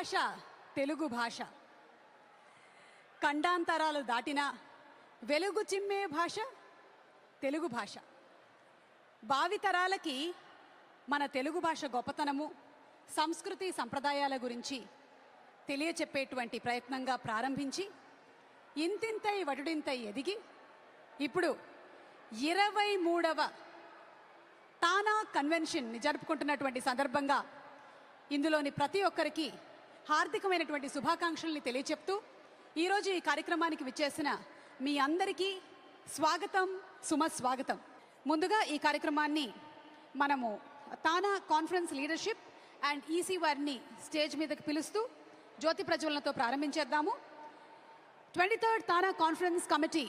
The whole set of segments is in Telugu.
భాష తెలుగు భాష. ఖండాంతరాలు దాటిన వెలుగు చిమ్మే భాష తెలుగు భాష. భావితరాలకి మన తెలుగు భాష గొప్పతనము, సంస్కృతి సంప్రదాయాల గురించి తెలియచెప్పేటువంటి ప్రయత్నంగా ప్రారంభించి ఇంతింతై వటుడింతై ఎదిగి ఇప్పుడు 23వ తానా కన్వెన్షన్ జరుపుకుంటున్నటువంటి సందర్భంగా ఇందులోని ప్రతి ఒక్కరికి హార్దికమైనటువంటి శుభాకాంక్షల్ని తెలియచెప్తూ ఈరోజు ఈ కార్యక్రమానికి విచ్చేసిన మీ అందరికీ స్వాగతం, సుమస్వాగతం. ముందుగా ఈ కార్యక్రమాన్ని మనము TANA conference leadership and EC వారిని స్టేజ్ మీదకి పిలుస్తూ జ్యోతి ప్రజ్వలనతో ప్రారంభించేద్దాము. 23rd TANA conference committee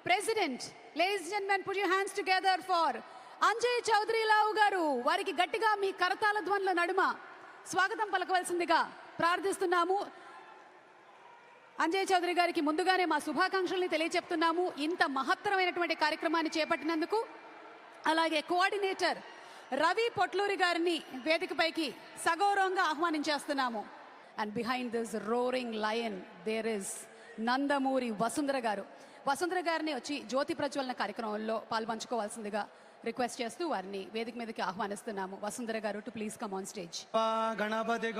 president, ladies and gentlemen, put your hands together for Anjay Chowdary Lavu garu. వారికి గట్టిగా మీ కరతాళ ధ్వనుల నడుమ స్వాగతం పలకవలసిందిగా ప్రార్థిస్తున్నాము. అంజయ్ చౌదరి గారికి ముందుగానే మా శుభాకాంక్షల్ని తెలియచెప్తున్నాము ఇంత మహత్తరమైనటువంటి కార్యక్రమాన్ని చేపట్టినందుకు. అలాగే కోఆర్డినేటర్ రవి పొట్లూరి గారిని వేదికపైకి సగౌరవంగా ఆహ్వానించేస్తున్నాము. And behind this roaring lion there is Nandamuri Vasundhara garu. Vasundhara గారిని వచ్చి జ్యోతి ప్రజ్వలన కార్యక్రమంలో పాల్పంచుకోవాల్సిందిగా రిక్వెస్ట్ చేస్తూ వారిని వేదిక మీదకి ఆహ్వానిస్తున్నాము. Vasundhara garu to please come on stage. Ganapati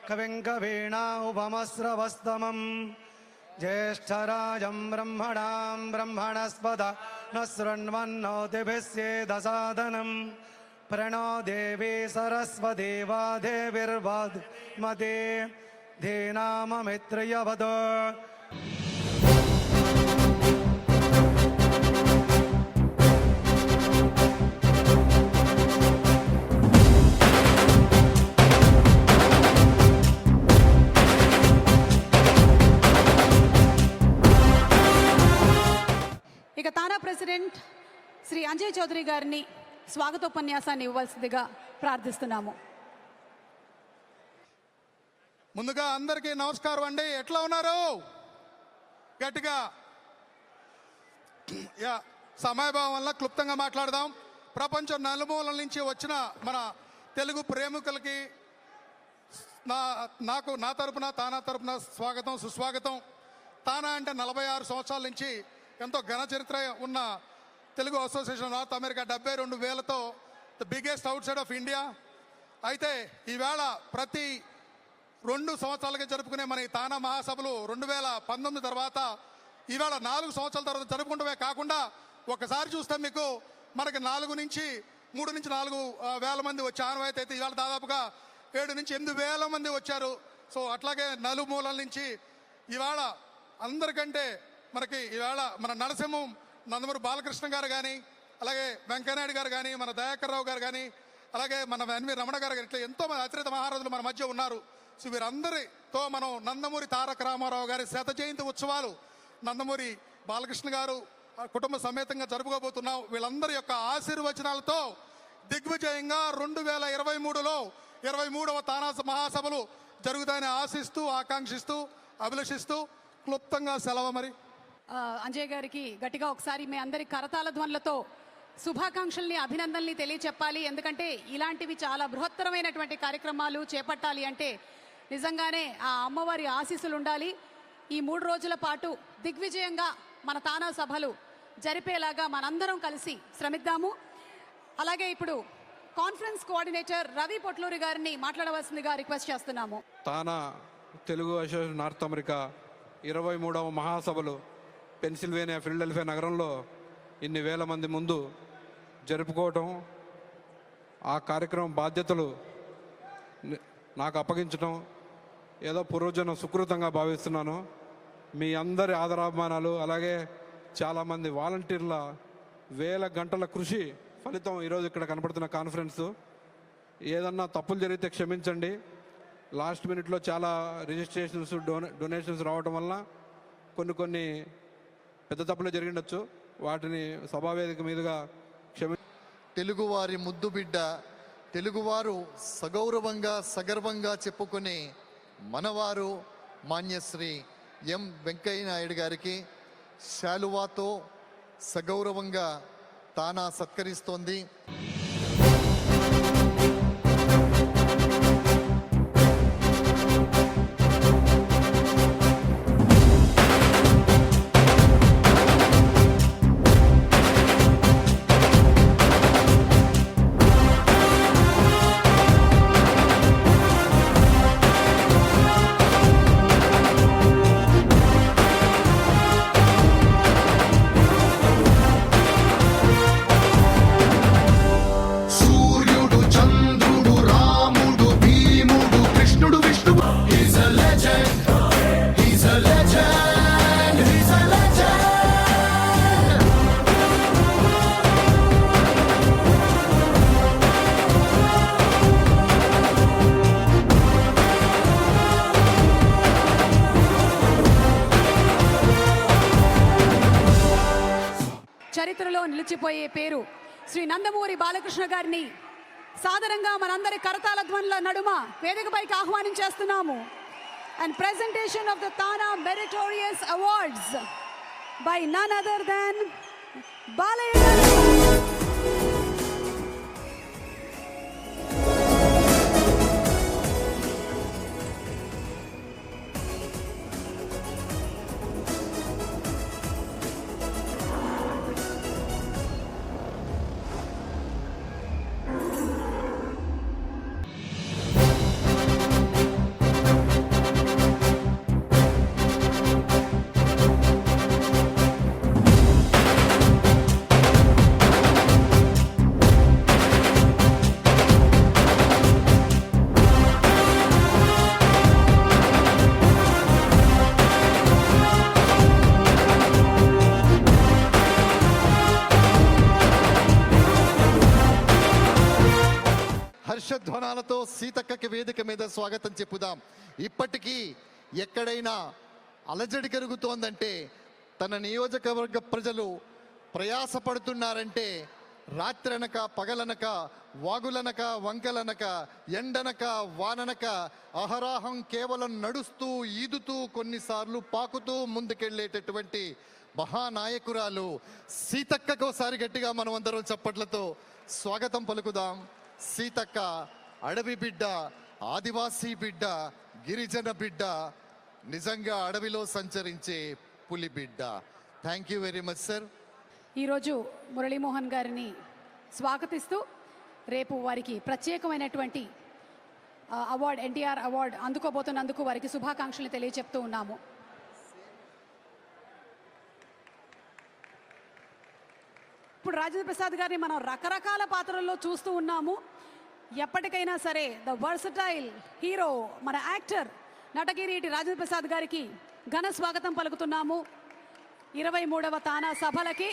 కవిం కవీణా ఉపమస్రవస్తమం జ్యేష్ఠరాజం బ్రహ్మణాం బ్రహ్మణస్పద నశృణ్వన్నోతిభిస్యేదసాదనం ప్రణో దేవీ సరస్వతి వాదేవిర్వాద్మదే ధీనామమిత్రయవదో. ఇక తానా ప్రెసిడెంట్ శ్రీ అంజయ్ చౌదరి గారిని స్వాగతోపన్యాసాన్ని ఇవ్వవలసిందిగా ప్రార్థిస్తున్నాము. ముందుగా అందరికీ నమస్కారం అండి. ఎట్లా ఉన్నారు? గట్టిగా సమయభావం వల్ల క్లుప్తంగా మాట్లాడదాం. ప్రపంచం నలుమూలల నుంచి వచ్చిన మన తెలుగు ప్రేమికులకి నా తరపున తానా తరపున స్వాగతం, సుస్వాగతం. తానా అంటే 46 సంవత్సరాల నుంచి ఎంతో ఘన చరిత్ర ఉన్న తెలుగు అసోసియేషన్ నార్త్ అమెరికా 72,000తో the biggest outside of India. అయితే ఈవేళ ప్రతి 2 సంవత్సరాలుగా జరుపుకునే మన ఈ తానా మహాసభలు 2019 తర్వాత ఈవేళ 4 సంవత్సరాల తర్వాత జరుపుకుంటమే కాకుండా ఒకసారి చూస్తే మీకు మనకి 3 నుంచి 4 వేల మంది వచ్చే ఆనవాయితీ అయితే ఈవేళ దాదాపుగా 7 నుంచి 8 వేల మంది వచ్చారు. సో అట్లాగే నలుమూలల నుంచి ఈవేళ అందరికంటే మనకి ఈవేళ మన నరసింహం నందమూరి బాలకృష్ణ గారు కానీ, అలాగే వెంకయ్యనాయుడు గారు కానీ, మన దయాకర్ రావు గారు కానీ, అలాగే మన ఎన్వి రమణ గారు కానీ, ఇట్లా ఎంతో మంది అతిరథ మహారాజులు మన మధ్య ఉన్నారు. సో వీరందరితో మనం నందమూరి తారక రామారావు గారి 100వ జయంతి ఉత్సవాలు నందమూరి బాలకృష్ణ గారు కుటుంబ సమేతంగా జరుపుకోబోతున్నాం. వీళ్ళందరి యొక్క ఆశీర్వచనాలతో దిగ్విజయంగా 2023లో 23వ తానా మహాసభలు జరుగుతాయని ఆశిస్తూ, ఆకాంక్షిస్తూ, అభిలషిస్తూ క్లుప్తంగా సెలవు. మరి అంజయ్ గారికి గట్టిగా ఒకసారి మీ అందరి కరతాళ ధ్వనులతో శుభాకాంక్షల్ని, అభినందనల్ని తెలియచెప్పాలి. ఎందుకంటే ఇలాంటివి చాలా బృహత్తరమైనటువంటి కార్యక్రమాలు చేపట్టాలి అంటే నిజంగానే ఆ అమ్మవారి ఆశీస్సులు ఉండాలి. ఈ 3 రోజుల పాటు దిగ్విజయంగా మన తానా సభలు జరిపేలాగా మనందరం కలిసి శ్రమిద్దాము. అలాగే ఇప్పుడు కాన్ఫరెన్స్ కోఆర్డినేటర్ రవి పొట్లూరి గారిని మాట్లాడవలసిందిగా రిక్వెస్ట్ చేస్తున్నాము. తానా తెలుగు అసోసియేషన్ నార్త్ అమెరికా 23వ మహాసభలు పెన్సిల్వేనియా ఫిలడెల్ఫియా నగరంలో ఇన్ని వేల మంది ముందు జరుపుకోవటం, ఆ కార్యక్రమం బాధ్యతలు నాకు అప్పగించడం ఏదో పూర్వజన్మ సుకృతంగా భావిస్తున్నాను. మీ అందరి ఆదరాభిమానాలు, అలాగే చాలామంది వాలంటీర్ల వేల గంటల కృషి ఫలితం ఈరోజు ఇక్కడ కనపడుతున్న కాన్ఫరెన్సు. ఏదన్నా తప్పులు జరిగితే క్షమించండి. లాస్ట్ మినిట్లో చాలా రిజిస్ట్రేషన్స్, డొనేషన్స్ రావడం వల్ల కొన్ని పెద్ద తప్పులు జరిగిండొచ్చు. వాటిని సభావేదిక మీదుగా తెలుగువారి ముద్దు బిడ్డ, తెలుగువారు సగౌరవంగా సగర్వంగా చెప్పుకునే మనవారు మాన్యశ్రీ ఎం వెంకయ్య నాయుడు గారికి శాలువాతో సగౌరవంగా తానా సత్కరిస్తోంది. చరిత్రలో నిలిచిపోయే పేరు శ్రీ నందమూరి బాలకృష్ణ గారిని సాదరంగా మనందరి కరతాళ ధ్వనుల నడుమ వేదికపైకి ఆహ్వానించేస్తున్నాము. And presentation of the TANA meritorious awards by none other than Balayya. హర్షధ్వనాలతో సీతక్కకి వేదిక మీద స్వాగతం చెప్పుదాం. ఇప్పటికీ ఎక్కడైనా అలజడి కలుగుతోందంటే, తన నియోజకవర్గ ప్రజలు ప్రయాసపడుతున్నారంటే, రాత్రనక పగలనక వాగులనక వంకలనక ఎండనక వాననక అహరాహం కేవలం నడుస్తూ ఈదుతూ కొన్నిసార్లు పాకుతూ ముందుకెళ్ళేటటువంటి మహానాయకురాలు సీతక్కకు ఒకసారి గట్టిగా మనం అందరం చప్పట్లతో స్వాగతం పలుకుదాం. సీతక్క అడవి బిడ్డ, ఆదివాసీ బిడ్డ, గిరిజన బిడ్డ, నిజంగా అడవిలో సంచరించే పులి బిడ్డ. Thank you very much sir. ఈరోజు మురళీమోహన్ గారిని స్వాగతిస్తూ రేపు వారికి ప్రత్యేకమైనటువంటి అవార్డ్, ఎన్టీఆర్ అవార్డ్ అందుకోబోతున్నందుకు వారికి శుభాకాంక్షలు తెలియజెప్తూ ఉన్నాము. ఇప్పుడు రాజేంద్ర ప్రసాద్ గారిని మనం రకరకాల పాత్రల్లో చూస్తూ ఉన్నాము. ఎప్పటికైనా సరే ద వర్సటైల్ హీరో, మన యాక్టర్ నటకిరీటి రాజేంద్ర ప్రసాద్ గారికి ఘన స్వాగతం పలుకుతున్నాము. 23వ తానా సభలకి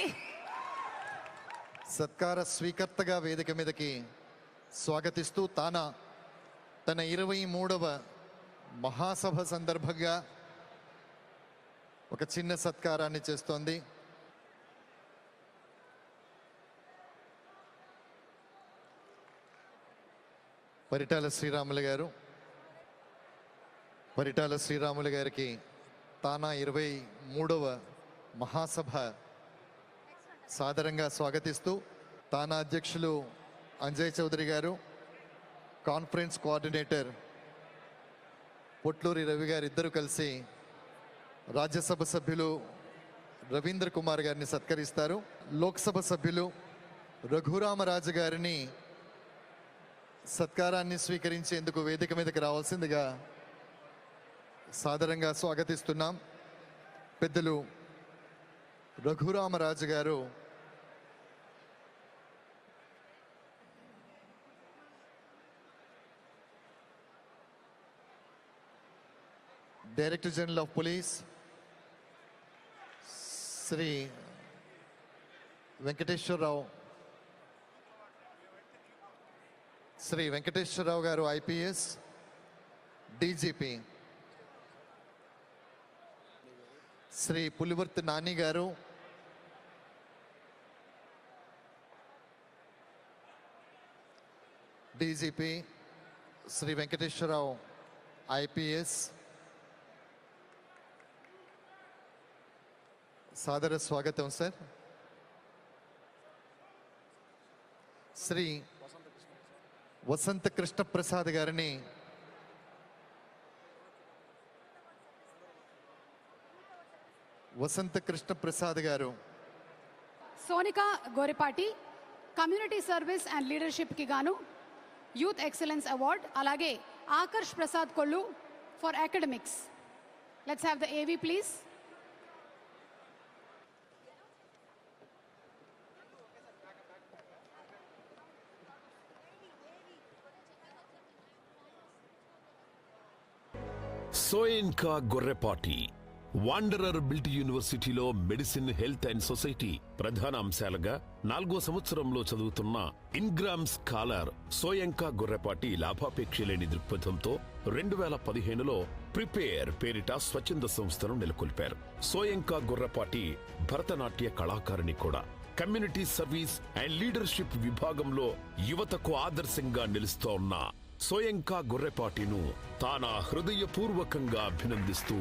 సత్కార స్వీకర్తగా వేదిక మీదకి స్వాగతిస్తూ తానా తన 23వ మహాసభ సందర్భంగా ఒక చిన్న సత్కారాన్ని చేస్తోంది. పరిటాల శ్రీరాములు గారు, పరిటాల శ్రీరాములు గారికి తానా 23వ మహాసభ సాదరంగా స్వాగతిస్తూ, తానా అధ్యక్షులు అంజయ్ చౌదరి గారు, కాన్ఫరెన్స్ కోఆర్డినేటర్ పొట్లూరి రవి గారు ఇద్దరు కలిసి రాజ్యసభ సభ్యులు రవీంద్ర కుమార్ గారిని సత్కరిస్తారు. లోక్సభ సభ్యులు రఘురామరాజు గారిని సత్కారాన్ని స్వీకరించేందుకు వేదిక మీదకి రావాల్సిందిగా సాదరంగా స్వాగతిస్తున్నాం. పెద్దలు రఘురామరాజు గారు director general of police Shri Venkateswararao, Shri Venkateswararao గారు ఐపీఎస్ డీజీపీ, శ్రీ పులివర్తి నాని గారు, డీజీపీ శ్రీ వెంకటేశ్వరరావు ఐపీఎస్, సాదర స్వాగతం సార్. శ్రీ వసంత కృష్ణ ప్రసాద్ గారిని వసంత కృష్ణ ప్రసాద్ గారు, Sonika Goripati community service and లీడర్షిప్కి గాను యూత్ ఎక్సలెన్స్ అవార్డ్, అలాగే Akarsh Prasad Kollu for academics. Let's have the AV please. Soyenka Gorrepati Vanderbilt యూనివర్సిటీలో మెడిసిన్, హెల్త్ అండ్ సొసైటీ ప్రధాన అంశాలుగా 4వ సంవత్సరంలో చదువుతున్న ఇన్గ్రామ్ స్కాలర్ సోయంకా గొర్రెపాటి లాభాపేక్ష లేని దృక్పథంతో 2015లో ప్రిపేర్ పేరిట స్వచ్ఛంద సంస్థను నెలకొల్పారు. సోయంకా గొర్రెపాటి భరతనాట్య కళాకారిణి కూడా. కమ్యూనిటీ సర్వీస్ అండ్ లీడర్షిప్ విభాగంలో యువతకు ఆదర్శంగా నిలుస్తోన్న సోయంకా గొర్రెపాటిను తానా హృదయపూర్వకంగా అభినందిస్తూ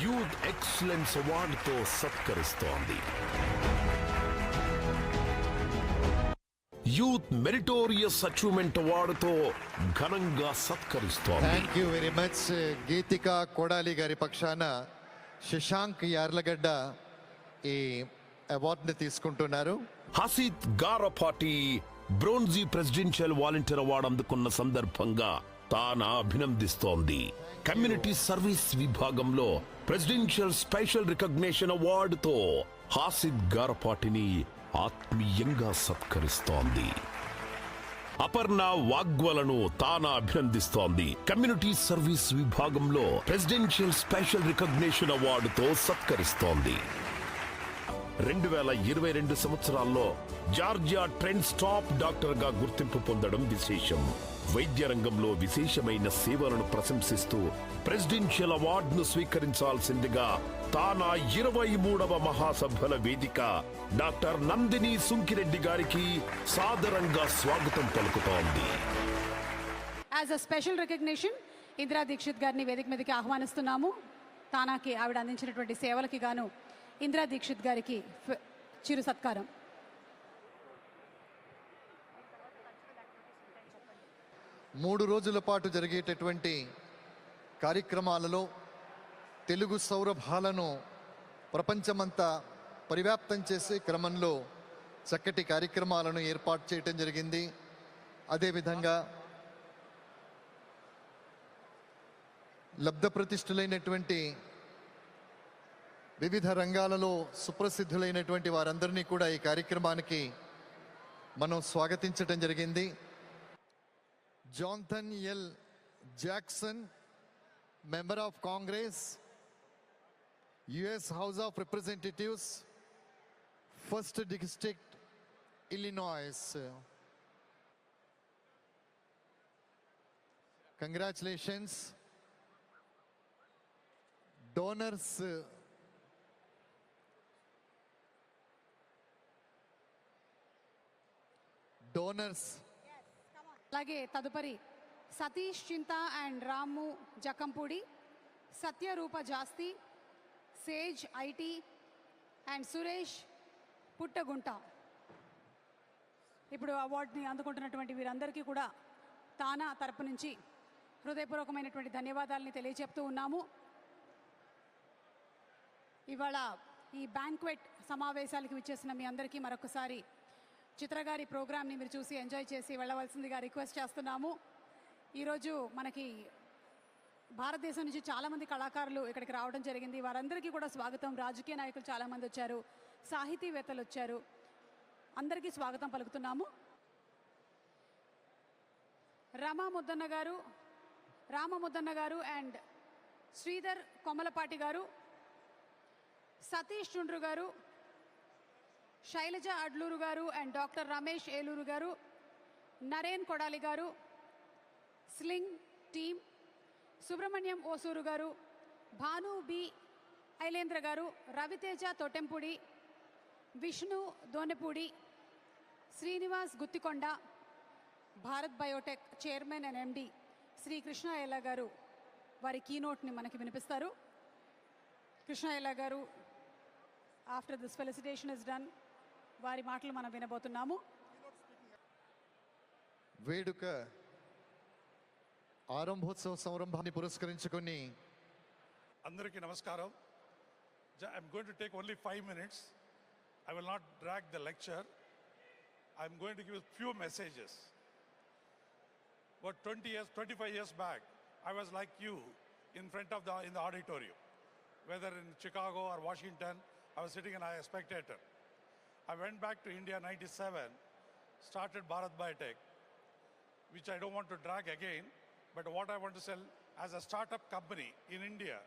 యూత్ ఎక్సలెన్స్ అవార్డుతో సత్కరిస్తోంది. యూత్ మెరిటోరియస్ అచీవ్మెంట్ అవార్డుతో ఘనంగా సత్కరిస్తోంది. Thank you very much. Geethika Kodali గారి పక్షాన శశాంక్ యార్లగడ్డ ఈ అవార్డుని తీసుకుంటున్నారు. Haseeth Garapati bronze presidential volunteer award అందుకున్న సందర్భంగా తాను అభినందిస్తోంది. కమ్యూనిటీ సర్వీస్ విభాగంలో ప్రెసిడెన్షియల్ స్పెషల్ రికగ్నిషన్ అవార్డుతో హాసిద్ గారపాటిని ఆత్మీయంగా సత్కరిస్తోంది. అపర్ణ వాగ్వలను తానా అభినందిస్తోంది. కమ్యూనిటీ సర్వీస్ విభాగంలో ప్రెసిడెన్షియల్ స్పెషల్ రికగ్నిషన్ అవార్డుతో సత్కరిస్తోంది. 2022 సంవత్సరాల్లో జార్జియా ట్రెండ్స్ టాప్ డాక్టర్ గా గుర్తింపు పొందడం విశేషం. వైద్య రంగంలో విశేషమైన సేవలను ప్రశంసిస్తూ ప్రెసిడెన్షియల్ అవార్డును స్వీకరించాల్సిందిగా తానా 23వ మహాసభల వేదిక డాక్టర్ నందిని సుంకిరెడ్డి గారికి సాదరంగా స్వాగతం పలుకుతోంది. As a special recognition Indira Dikshit గారిని వేదిక మీదకి ఆహ్వానిస్తున్నాము. తానాకి ఆవిడ అందించినటువంటి సేవలకి గాను ఇందిరా దీక్షిత్ గారికి చిరు సత్కారం. మూడు రోజుల పాటు జరిగేటటువంటి కార్యక్రమాలలో తెలుగు సౌరభాలను ప్రపంచమంతా పరివ్యాప్తం చేసే క్రమంలో చక్కటి కార్యక్రమాలను ఏర్పాటు చేయటం జరిగింది. అదేవిధంగా లబ్ధప్రతిష్ఠులైనటువంటి వివిధ రంగాలలో సుప్రసిద్ధులైనటువంటి వారందరినీ కూడా ఈ కార్యక్రమానికి మనం స్వాగతించటం జరిగింది. Jonathan L Jackson, member of Congress, US House of Representatives, first district, Illinois. Congratulations. Donors అలాగే తదుపరి Satish Chinta and Ramu Jakkampudi, Satyarupa Jasti, Sage IT and Suresh Puttagunta. ఇప్పుడు అవార్డుని అందుకుంటున్నటువంటి వీరందరికీ కూడా తానా తరపు నుంచి హృదయపూర్వకమైనటువంటి ధన్యవాదాలని తెలియజెప్తూ ఉన్నాము. ఇవాళ ఈ బ్యాంక్వెట్ సమావేశాలకు విచ్చేసిన మీ అందరికీ మరొకసారి చిత్రగారి ప్రోగ్రామ్ని మీరు చూసి ఎంజాయ్ చేసి వెళ్ళవలసిందిగా రిక్వెస్ట్ చేస్తున్నాము. ఈరోజు మనకి భారతదేశం నుంచి చాలామంది కళాకారులు ఇక్కడికి రావడం జరిగింది. వారందరికీ కూడా స్వాగతం. రాజకీయ నాయకులు చాలామంది వచ్చారు, సాహితీవేత్తలు వచ్చారు, అందరికీ స్వాగతం పలుకుతున్నాము. రామముద్దన్న గారు అండ్ శ్రీధర్ కొమలపాటి గారు, సతీష్ చుండ్రు గారు, శైలజ అడ్లూరు గారు అండ్ డాక్టర్ రమేష్ ఏలూరు గారు, నరేన్ కొడాలి గారు, స్లింగ్ టీమ్, సుబ్రహ్మణ్యం ఓసూరు గారు, Bhanu B Ailendra garu, Raviteja Thotempudi, Vishnu Donepudi, Srinivas Guttikonda, Bharat Biotech chairman and MD Shri Krishna Ella garu వారి కీనోట్ని మనకి వినిపిస్తారు. Krishna Ella garu after this felicitation is done వారి మాటలు మనం వినబోతున్నాము. వేడుక ఆరంభోత్సవ సంరంభాన్ని పురస్కరించుకొని అందరికీ నమస్కారం. I'm going to take only 5 minutes. I will not drag the lecture. I'm going to give a few messages. About 25 years back, I was like you in the auditorium. Whether in Chicago or Washington, I was sitting and I was a spectator. I went back to India in 97, started Bharat Biotech, which I don't want to drag again, but what I want to sell as a startup company in India.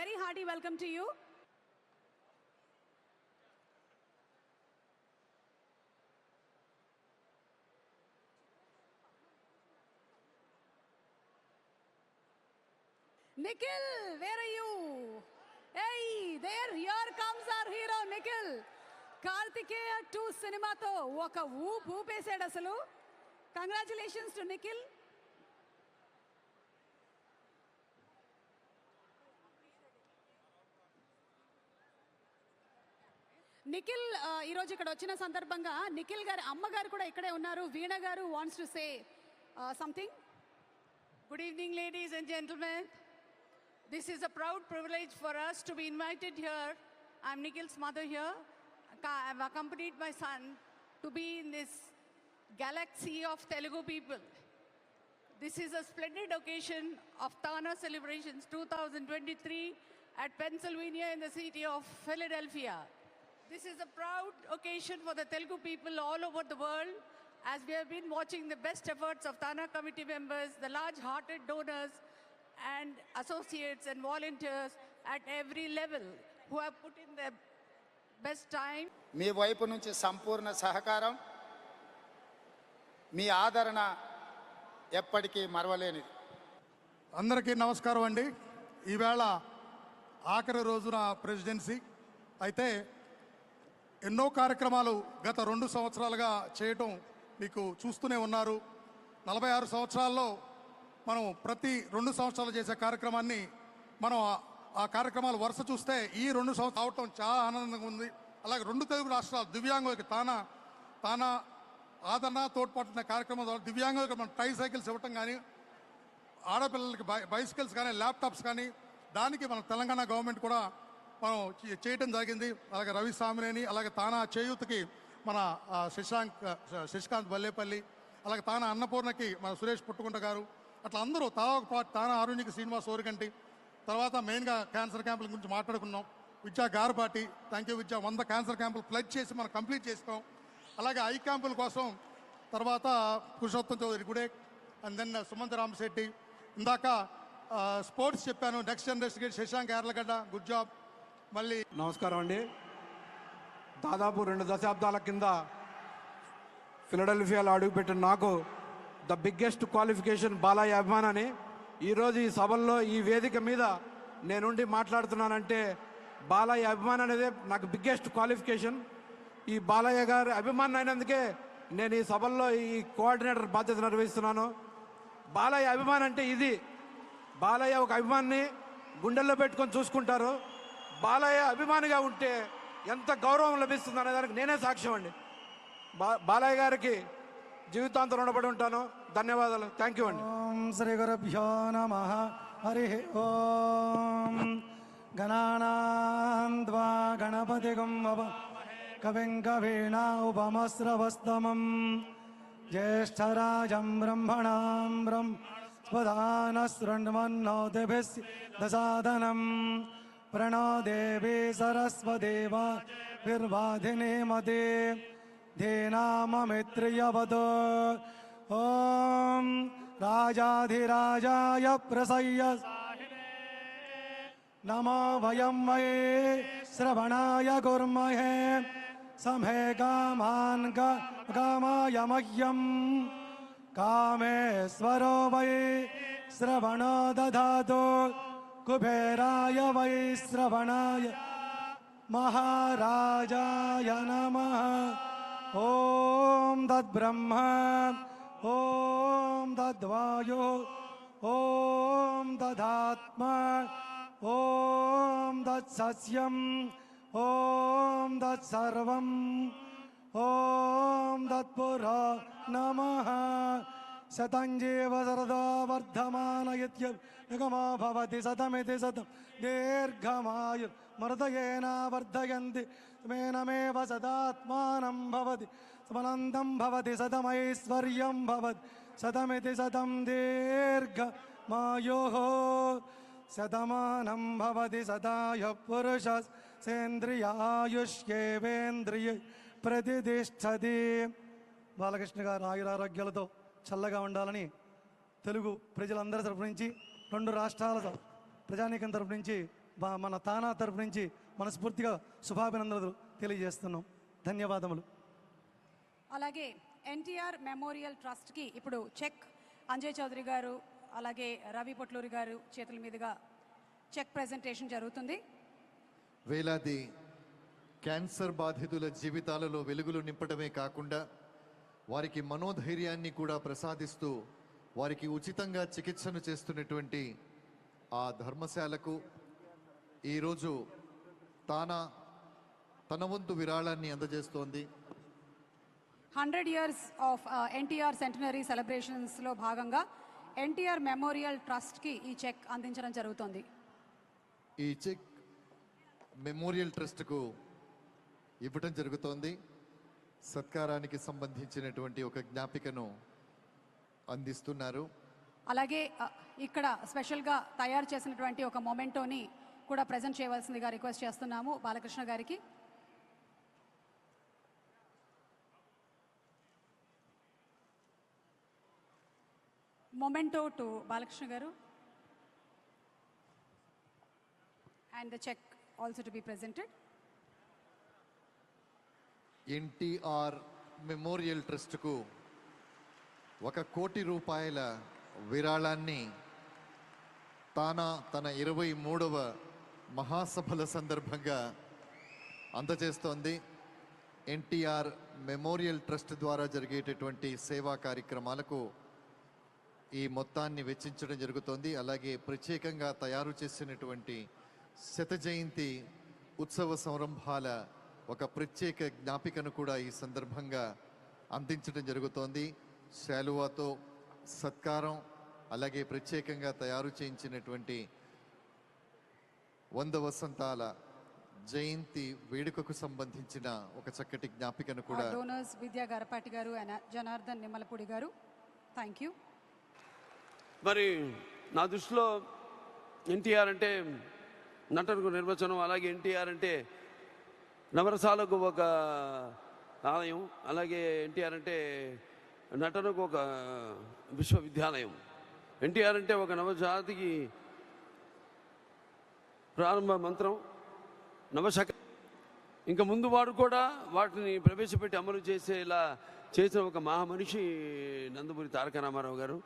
Very hearty welcome to you. Nikhil, where are you? Hey, here comes our hero, Nikhil. Karthikeya 2 సినిమాతో ఒక ఊపేసాడు అసలు. Congratulations to Nikhil. నిఖిల్ ఈరోజు ఇక్కడ వచ్చిన సందర్భంగా నిఖిల్ గారి అమ్మగారు కూడా ఇక్కడే ఉన్నారు. వీణ గారు wants to say something. Good evening, ladies and gentlemen. This is a proud privilege for us to be invited here. I'm Nikhil's mother here. I've accompanied my son to be in this galaxy of Telugu people. This is a splendid occasion of Tana Celebrations 2023 at Pennsylvania in the city of Philadelphia. This is a proud occasion for the Telugu people all over the world, as we have been watching the best efforts of Tana committee members, the large-hearted donors and associates and volunteers at every level who have put in their best time. మీ వైపు నుంచి సంపూర్ణ సహకారం, మీ ఆదరణ ఎప్పటికీ మరవలేనిది. అందరికీ నమస్కారం అండి. ఈవేళ ఆఖరి రోజున ప్రెసిడెన్సీ అయితే ఎన్నో కార్యక్రమాలు గత 2 సంవత్సరాలుగా చేయటం మీకు చూస్తూనే ఉన్నారు. 46 సంవత్సరాల్లో మనం ప్రతి 2 సంవత్సరాలు చేసే కార్యక్రమాన్ని మనం ఆ కార్యక్రమాలు వరుస చూస్తే ఈ 2 సంవత్సరాలు అవటం చాలా ఆనందంగా ఉంది. అలాగే 2 తెలుగు రాష్ట్రాలు దివ్యాంగులకి తానా ఆదరణ తోడ్పాటున్న కార్యక్రమం ద్వారా దివ్యాంగులకు మనం ట్రై సైకిల్స్ ఇవ్వటం కానీ, ఆడపిల్లలకి బైసికల్స్ కానీ, ల్యాప్టాప్స్ కానీ, దానికి మన తెలంగాణ గవర్నమెంట్ కూడా మనం చేయటం జరిగింది. అలాగే రవి సామినేని, అలాగే తానా చేయూత్కి మన శశికాంత్ బల్లేపల్లి, అలాగే తానా అన్నపూర్ణకి మన సురేష్ పుట్టుకుంట గారు, అట్లా అందరూ తానా ఆరుణ్యకి శ్రీనివాస్ ఓరిగంటి, తర్వాత మెయిన్గా క్యాన్సర్ క్యాంపుల గురించి మాట్లాడుకున్నాం. విద్యా గార్పాటి, థ్యాంక్ యూ విద్యా, 100 క్యాన్సర్ క్యాంపులు ప్లగ్ చేసి మనం కంప్లీట్ చేస్తాం. అలాగే ఐ క్యాంపుల కోసం తర్వాత పురుషోత్తం చౌదరి గుడే, అండ్ దెన్ సుమంత్ రామశెట్టి. ఇందాక స్పోర్ట్స్ చెప్పాను, next generation Shashank Yarlagadda, good job. మళ్ళీ నమస్కారం అండి. దాదాపు 2 దశాబ్దాల కింద ఫిలడెల్ఫియాలో అడుగుపెట్టిన నాకు ద బిగ్గెస్ట్ క్వాలిఫికేషన్ బాలయ్య అభిమాన్ అని. ఈరోజు ఈ సభల్లో ఈ వేదిక మీద నేనుండి మాట్లాడుతున్నానంటే బాలయ్య అభిమాన్ అనేది నాకు బిగ్గెస్ట్ క్వాలిఫికేషన్. ఈ బాలయ్య గారి అభిమానం అయినందుకే నేను ఈ సభల్లో ఈ కోఆర్డినేటర్ బాధ్యత నిర్వహిస్తున్నాను. బాలయ్య అభిమానం అంటే ఇది. బాలయ్య ఒక అభిమాన్ని గుండెల్లో పెట్టుకొని చూసుకుంటారు. బాలయ్య అభిమానిగా ఉంటే ఎంత గౌరవం లభిస్తుంది అనే దానికి నేనే సాక్ష్యం అండి. బాలయ్య గారికి జీవితాంతం రుణపడి ఉంటాను. ధన్యవాదాలు. థ్యాంక్ యూ అండి. ఓం శ్రీ గురుభ్యో నమః. హరి ఓం. గణానాం త్వా గణపతిగం కవిం కవీనా ఉపమస్రవస్తమం జ్యేష్ఠరాజం బ్రహ్మణాం బ్రహ్మస్పదాన శృణ్వన్నోతిభిస్సదసాదనం ప్రణో దేవీ సరస్వదేవాభిర్వాధినేమతే ధీనామమిత్రియవతో. ఓం రాజాధిరాజాయ ప్రసయ్య నమో వయం వై శ్రవణాయ కుర్మహే సమే కామాన్ కామాయ మహ్యం కామేశ్వరో వై శ్రవణో దధాతు కుబేరాయ వై శ్రవణాయ మహారాజాయ నమః. ఓం తద్బ్రహ్మ, ఓం తద్వాయు, ఓం తదాత్మ, ఓం తత్సస్యం, ఓం తత్సర్వం, ఓం తత్పురా నమః. శతంజీవ శరదో వర్ధమానయత్యగమో భవతి శతమితి శతం దీర్ఘమాయు మృతయేన వర్ధయంతి మేనమేవ సదాత్మానం భవతి సమనందం భవతి శతమైశ్వర్యం భవతి శతమితి శతం దీర్ఘమాయుః శతమానం భవతి శతాయ పురుష సేంద్రియాయుష్యేవేంద్రియ ప్రతిష్టతి. బాలకృష్ణ గారు ఆయురారోగ్యాలతో చల్లగా ఉండాలని తెలుగు ప్రజలందరి తరపు నుంచి, 2 రాష్ట్రాల ప్రజానీకం తరపు నుంచి, మన తానా తరపు నుంచి మనస్ఫూర్తిగా శుభాభినందనలు తెలియజేస్తున్నాం. ధన్యవాదములు. అలాగే ఎన్టీఆర్ మెమోరియల్ ట్రస్ట్కి ఇప్పుడు చెక్ అంజయ్ చౌదరి గారు అలాగే రవి పొట్లూరి గారు చేతుల మీదుగా చెక్ ప్రెజెంటేషన్ జరుగుతుంది. వేలాది క్యాన్సర్ బాధితుల జీవితాలలో వెలుగులు నింపడమే కాకుండా వారికి మనోధైర్యాన్ని కూడా ప్రసాదిస్తూ వారికి ఉచితంగా చికిత్సను చేస్తున్నటువంటి ఆ ధర్మశాలకు ఈరోజు తన వంతు విరాళాన్ని అందజేస్తోంది. 100 years ఆఫ్ ఎన్టీఆర్ సెంటనరీ సెలబ్రేషన్స్లో భాగంగా ఎన్టీఆర్ మెమోరియల్ ట్రస్ట్కి ఈ చెక్ అందించడం జరుగుతుంది. ఈ చెక్ మెమోరియల్ ట్రస్ట్కు ఇవ్వటం జరుగుతోంది. సత్కారానికి సంబంధించినటువంటి ఒక జ్ఞాపికను అందిస్తున్నారు. అలాగే ఇక్కడ స్పెషల్గా తయారు చేసినటువంటి ఒక మొమెంటోని కూడా ప్రజెంట్ చేయవలసిందిగా రిక్వెస్ట్ చేస్తున్నాము బాలకృష్ణ గారికి. Memento to Balakrishna garu and the cheque also to be presented. NTR memorial ట్రస్ట్కు 1 కోటి రూపాయల విరాళాన్ని తన 23వ మహాసభల సందర్భంగా అందజేస్తోంది. ఎన్టీఆర్ మెమోరియల్ ట్రస్ట్ ద్వారా జరిగేటటువంటి సేవా కార్యక్రమాలకు ఈ మొత్తాన్ని వెచ్చించడం జరుగుతోంది. అలాగే ప్రత్యేకంగా తయారు చేసినటువంటి 100వ జయంతి ఉత్సవ సంరంభాల ఒక ప్రత్యేక జ్ఞాపికను కూడా ఈ సందర్భంగా అందించడం జరుగుతోంది. శాలువాతో సత్కారం, అలాగే ప్రత్యేకంగా తయారు చేయించినటువంటి 100 వసంతాల జయంతి వేడుకకు సంబంధించిన ఒక చక్కటి జ్ఞాపికను కూడా డోనర్స్ విద్యా గారపాటి గారు, జనార్దన్ నిమ్మలపూడి గారు, థ్యాంక్ యూ. మరి నా దృష్టిలో ఎన్టీఆర్ అంటే నటనకు నిర్వచనం, అలాగే ఎన్టీఆర్ అంటే నవరసాలకు ఒక ఆలయం, అలాగే ఎన్టీఆర్ అంటే నటనకు ఒక విశ్వవిద్యాలయం. ఎన్టీఆర్ అంటే ఒక నవజాతికి ప్రారంభ మంత్రం, నవశక. ఇంకా ముందు వాడు కూడా వాటిని ప్రవేశపెట్టి అమలు చేసేలా చేసిన ఒక మహామనిషి నందమూరి తారక రామారావు గారు.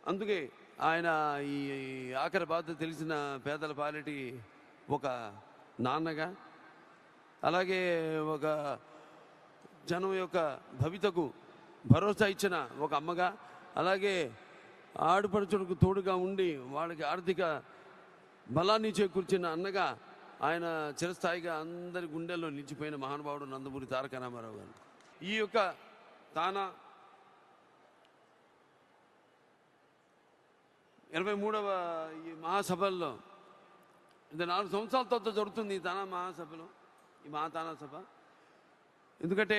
అందుకే ఆయన ఈ ఆఖరి బాధ తెలిసిన పేదల పాలిటి ఒక నాన్నగా, అలాగే ఒక జనం యొక్క భవితకు భరోసా ఇచ్చిన ఒక అమ్మగా, అలాగే ఆడుపడుచులకు తోడుగా ఉండి వాళ్ళకి ఆర్థిక బలాన్ని చేకూర్చిన అన్నగా ఆయన చిరస్థాయిగా అందరి గుండెల్లో నిలిచిపోయిన మహానుభావుడు నందమూరి తారక రామారావు గారు. ఈ యొక్క తానా 23వ ఈ మహాసభల్లో ఇది 4 సంవత్సరాల తర్వాత జరుగుతుంది ఈ తానా మహాసభలో, ఈ మహాతానా సభ. ఎందుకంటే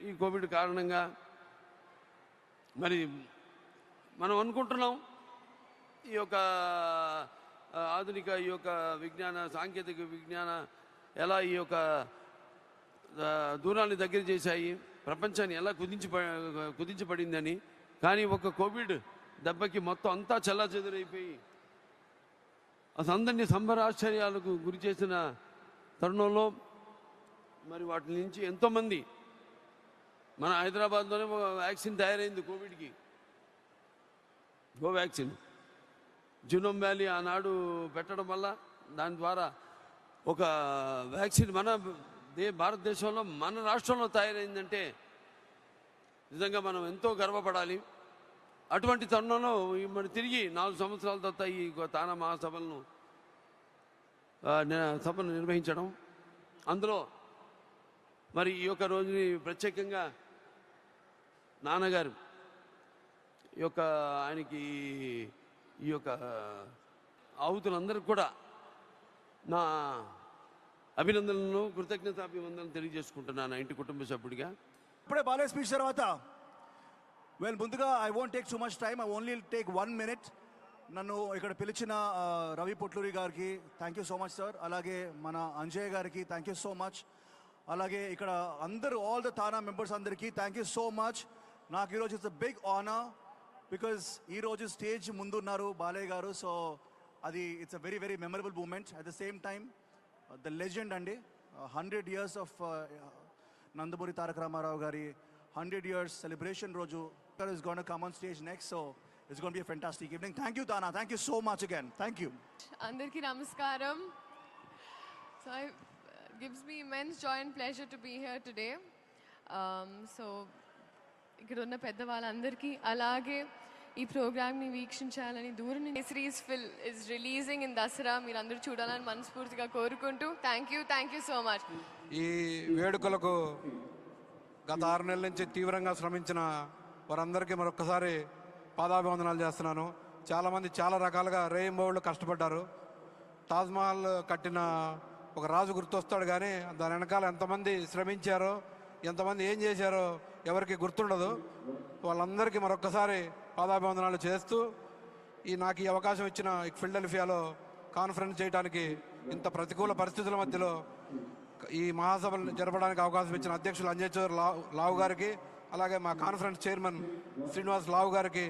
ఈ కోవిడ్ కారణంగా మరి మనం అనుకుంటున్నాం ఈ యొక్క ఆధునిక ఈ యొక్క విజ్ఞాన సాంకేతిక విజ్ఞాన ఎలా ఈ యొక్క దూరాన్ని దగ్గర చేశాయి, ప్రపంచాన్ని ఎలా కుదించబడిందని. కానీ ఒక కోవిడ్ దెబ్బకి మొత్తం అంతా చెల్లాచెదురైపోయి అసలు అందరినీ సంబరాశ్చర్యాలకు గురి చేసిన తరుణంలో మరి వాటి నుంచి ఎంతోమంది మన హైదరాబాద్లోనే ఒక వ్యాక్సిన్ తయారైంది కోవిడ్కి, కోవాక్సిన్. జూనోమ్ వ్యాలీ ఆనాడు పెట్టడం వల్ల దాని ద్వారా ఒక వ్యాక్సిన్ మన భారతదేశంలో మన రాష్ట్రంలో తయారైందంటే నిజంగా మనం ఎంతో గర్వపడాలి. అటువంటి తరుణంలో మరి తిరిగి 4 సంవత్సరాల తర్వాత ఈ తానా మహాసభలను సభను నిర్వహించడం, అందులో మరి ఈ యొక్క రోజుని ప్రత్యేకంగా నాన్నగారు ఈ యొక్క ఆయనకి ఈ యొక్క ఆహుతులందరికీ కూడా నా అభినందనలు, కృతజ్ఞతాభివందనలు తెలియజేసుకుంటున్నాను ఇంటి కుటుంబ సభ్యుడిగా. ఇప్పుడే బాలయ్య స్పీచ్ తర్వాత ముందుగా I won't take so much time, I only take 1 minute. నన్ను ఇక్కడ పిలిచిన రవి పొట్లూరి గారికి thank you so much sir, అలాగే మన అంజయ్ గారికి థ్యాంక్ యూ సో మచ్, అలాగే ఇక్కడ అందరూ ఆల్ ద తానా మెంబర్స్ అందరికీ థ్యాంక్ యూ సో మచ్. నాకు ఈరోజు it's a big honour because ఈరోజు స్టేజ్ ముందున్నారు బాలయ్య గారు. సో అది it's a very very memorable moment. At the same time the legend అండి, 100 years ఆఫ్ నందమూరి తారక రామారావు గారి 100 years celebration రోజు is going to come on stage next, so it's going to be a fantastic evening. Thank you Tana, thank you so much again, thank you. అందరికీ నమస్కారం. So it gives me immense joy and pleasure to be here today. So ఇక్కడ ఉన్న పెద్దవాళ్ళందరికీ అలాగే ఈ ప్రోగ్రామ్ని వీక్షించాలని దూరం నుంచి series is releasing in Dasara మీరు అందరూ చూడాలని మనస్ఫూర్తిగా కోరుకుంటూ థ్యాంక్ యూ సో మచ్. ఈ వేడుకలకు గత 6 నెలల నుంచి తీవ్రంగా శ్రమించిన వారందరికీ మరొక్కసారి పాదాభివందనాలు చేస్తున్నాను. చాలామంది చాలా రకాలుగా రేయింబౌళ్ళు కష్టపడ్డారు. తాజ్మహల్ కట్టిన ఒక రాజు గుర్తొస్తాడు కానీ దాని వెనకాల ఎంతమంది శ్రమించారో ఎంతమంది ఏం చేశారో ఎవరికి గుర్తుండదు. వాళ్ళందరికీ మరొక్కసారి పాదాభివందనాలు చేస్తూ నాకు ఈ అవకాశం ఇచ్చిన ఫిలడెల్ఫియాలో కాన్ఫరెన్స్ చేయడానికి ఇంత ప్రతికూల పరిస్థితుల మధ్యలో ఈ మహాసభలు జరపడానికి అవకాశం ఇచ్చిన అధ్యక్షులు అంజేశ్వర్ లావు గారికి అలాగే మా కాన్ఫరెన్స్ చైర్మన్ శ్రీనివాస్ లావు గారికి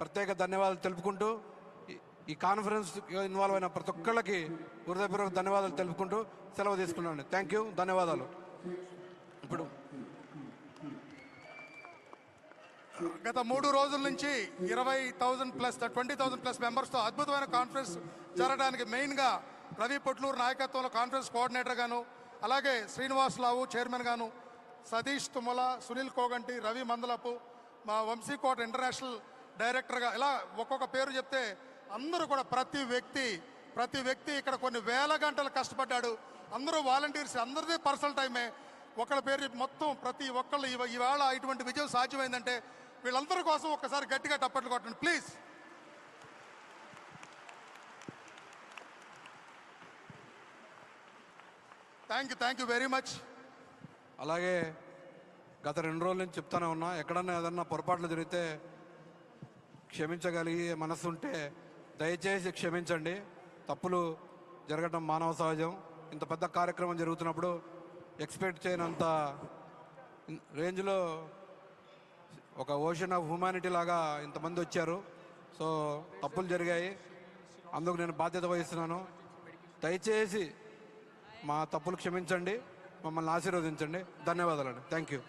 ప్రత్యేక ధన్యవాదాలు తెలుపుకుంటూ ఈ కాన్ఫరెన్స్ ఇన్వాల్వ్ అయిన ప్రతి ఒక్కళ్ళకి హృదయపూర్వక ధన్యవాదాలు తెలుపుకుంటూ సెలవు తీసుకున్నాను. థ్యాంక్ యూ, ధన్యవాదాలు. ఇప్పుడు గత 3 రోజుల నుంచి 20,000 ప్లస్ 20,000 ప్లస్ మెంబర్స్తో అద్భుతమైన కాన్ఫరెన్స్ జరగడానికి మెయిన్గా రవి పొట్లూరు నాయకత్వంలో కాన్ఫరెన్స్ కోఆర్డినేటర్ గాను, అలాగే శ్రీనివాస్ లావు చైర్మన్ గాను, సతీష్ తుమ్మల, సునీల్ కోగంటి, రవి మందలపు, మా వంశీకోట ఇంటర్నేషనల్ డైరెక్టర్గా ఇలా ఒక్కొక్క పేరు చెప్తే అందరూ కూడా ప్రతి వ్యక్తి ఇక్కడ కొన్ని వేల గంటలు కష్టపడ్డాడు. అందరూ వాలంటీర్స్, అందరిది పర్సనల్ టైమే. ఒకళ్ళ పేరు చెప్పి మొత్తం ప్రతి ఒక్కళ్ళు ఈవేళ ఇటువంటి విజయం సాధ్యమైందంటే వీళ్ళందరి కోసం ఒక్కసారి గట్టిగా టప్పట్లు కొట్టండి please. Thank you very much. అలాగే గత 2 రోజుల నుంచి చెప్తానే ఉన్నా, ఎక్కడన్నా ఏదన్నా పొరపాట్లు జరిగితే క్షమించగలిగే మనసు ఉంటే దయచేసి క్షమించండి. తప్పులు జరగడం మానవ సహజం. ఇంత పెద్ద కార్యక్రమం జరుగుతున్నప్పుడు ఎక్స్పెక్ట్ చేయనంత రేంజ్లో ఒక ఓషన్ ఆఫ్ హ్యూమానిటీ లాగా ఇంతమంది వచ్చారు. సో తప్పులు జరిగాయి, అందుకు నేను బాధ్యత వహిస్తున్నాను. దయచేసి మా తప్పులు క్షమించండి, మమ్మల్ని ఆశీర్వదించండి. ధన్యవాదాలండి. Thank you.